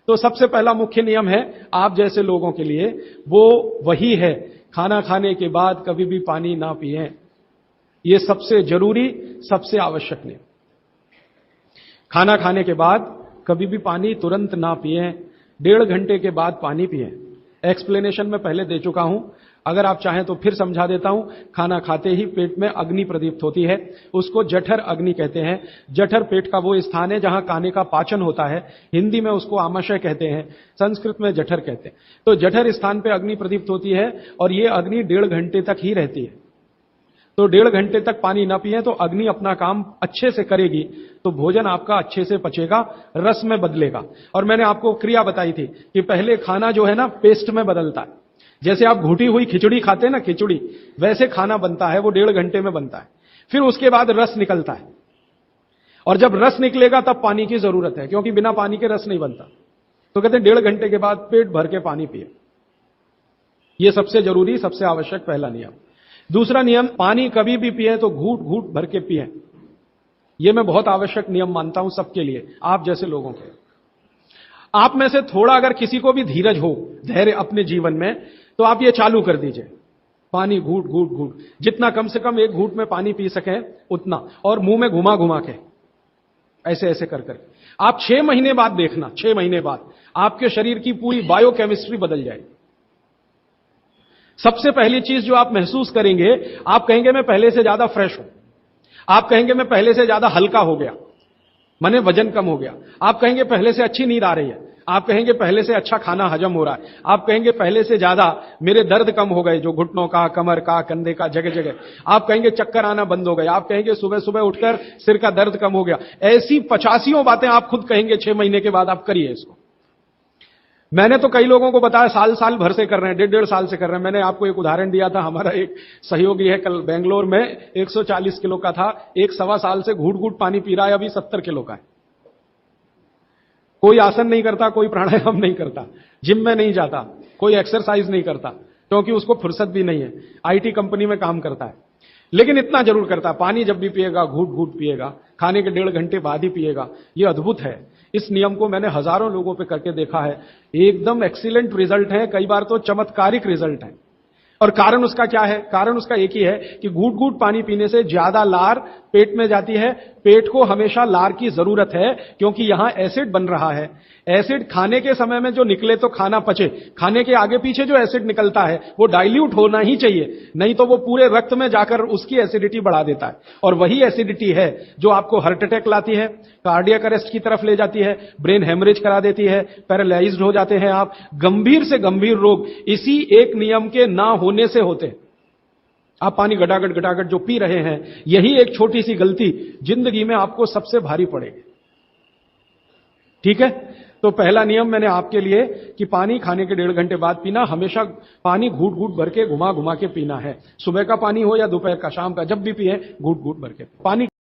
तो सबसे पहला मुख्य नियम है आप जैसे लोगों के लिए, वो वही है, खाना खाने के बाद कभी भी पानी ना पिएं। ये सबसे जरूरी, सबसे आवश्यक नियम। खाना खाने के बाद कभी भी पानी तुरंत ना पिएं, 1.5 घंटे के बाद पानी पिएं। एक्सप्लेनेशन मैं पहले दे चुका हूं, अगर आप चाहें तो फिर समझा देता हूं। खाना खाते ही पेट में अग्नि प्रदीप्त होती है, उसको जठर अग्नि कहते हैं। जठर पेट का वो स्थान है जहां खाने का पाचन होता है। हिंदी में उसको आमाशय कहते हैं, संस्कृत में जठर कहते हैं। तो जठर स्थान पे अग्नि प्रदीप्त होती है और ये अग्नि 1.5 घंटे तक ही रहती है। तो 1.5 घंटे तक पानी ना पिए तो अग्नि अपना काम अच्छे से करेगी, तो भोजन आपका अच्छे से पचेगा, रस में बदलेगा। और मैंने आपको क्रिया बताई थी कि पहले खाना जो है ना पेस्ट में बदलता है। जैसे आप घुटी हुई खिचड़ी खाते हैं ना, खिचड़ी, वैसे खाना बनता है, वो 1.5 घंटे में बनता है। फिर उसके बाद रस निकलता है, और जब रस निकलेगा तब पानी की जरूरत है, क्योंकि बिना पानी के रस नहीं बनता। तो कहते हैं 1.5 घंटे के बाद पेट भर के पानी पिए। यह सबसे जरूरी, सबसे आवश्यक पहला नियम। दूसरा नियम, पानी कभी भी पिए तो घूट घूट भर के पिए। यह मैं बहुत आवश्यक नियम मानता हूं सबके लिए, आप जैसे लोगों के। आप में से थोड़ा अगर किसी को भी धीरज हो, धैर्य अपने जीवन में, तो आप ये चालू कर दीजिए, पानी घूट घूट घूट, जितना कम से कम 1 घूट में पानी पी सकें उतना, और मुंह में घुमा घुमा के, ऐसे ऐसे कर करके। आप 6 महीने बाद देखना, 6 महीने बाद आपके शरीर की पूरी बायोकेमिस्ट्री बदल जाएगी। सबसे पहली चीज जो आप महसूस करेंगे, आप कहेंगे मैं पहले से ज्यादा फ्रेश हूं, आप कहेंगे मैं पहले से ज्यादा हल्का हो गया, माने वजन कम हो गया। आप कहेंगे पहले से अच्छी नींद आ रही है, आप कहेंगे पहले से अच्छा खाना हजम हो रहा है, आप कहेंगे पहले से ज्यादा मेरे दर्द कम हो गए, जो घुटनों का, कमर का, कंधे का, जगह जगह। आप कहेंगे चक्कर आना बंद हो गए, आप कहेंगे सुबह सुबह उठकर सिर का दर्द कम हो गया। ऐसी 85 बातें आप खुद कहेंगे 6 महीने के बाद। आप करिए इसको। मैंने तो कई लोगों को बताया साल साल भर से कर रहे हैं, 1.5 साल से कर रहे हैं। मैंने आपको एक उदाहरण दिया था, हमारा एक सहयोगी है, कल बेंगलोर में 140 किलो का था, 1 सवा साल से घूट घूट पानी पी रहा है, अभी 70 किलो का है। कोई आसन नहीं करता, कोई प्राणायाम नहीं करता, जिम में नहीं जाता, कोई एक्सरसाइज नहीं करता, क्योंकि उसको फुर्सत भी नहीं है, आईटी कंपनी में काम करता है। लेकिन इतना जरूर करता है, पानी जब भी पिएगा घूट घूट पिएगा, खाने के 1.5 घंटे बाद ही पिएगा। यह अद्भुत है। इस नियम को मैंने हजारों लोगों पे करके देखा है, एकदम एक्सीलेंट रिजल्ट है, कई बार तो चमत्कारिक रिजल्ट है। और कारण उसका क्या है? कारण उसका एक ही है कि घूट घूट पानी पीने से ज्यादा लार पेट में जाती है। पेट को हमेशा लार की जरूरत है, क्योंकि यहां एसिड बन रहा है। एसिड खाने के समय में जो निकले तो खाना पचे, खाने के आगे पीछे जो एसिड निकलता है वो डाइल्यूट होना ही चाहिए, नहीं तो वो पूरे रक्त में जाकर उसकी एसिडिटी बढ़ा देता है। और वही एसिडिटी है जो आपको हार्ट अटैक लाती है, कार्डियक अरेस्ट की तरफ ले जाती है, ब्रेन हेमरेज करा देती है, पैरालाइज्ड हो जाते हैं आप। गंभीर से गंभीर रोग इसी एक नियम के ना होने से होते हैं। आप पानी गटागट गटागट जो पी रहे हैं, यही एक छोटी सी गलती जिंदगी में आपको सबसे भारी पड़ेगी। ठीक है? तो पहला नियम मैंने आपके लिए कि पानी खाने के 1.5 घंटे बाद पीना, हमेशा पानी घूट घूट भर के घुमा घुमा के पीना है। सुबह का पानी हो या दोपहर का, शाम का, जब भी पिए घूट घूट भर के पानी।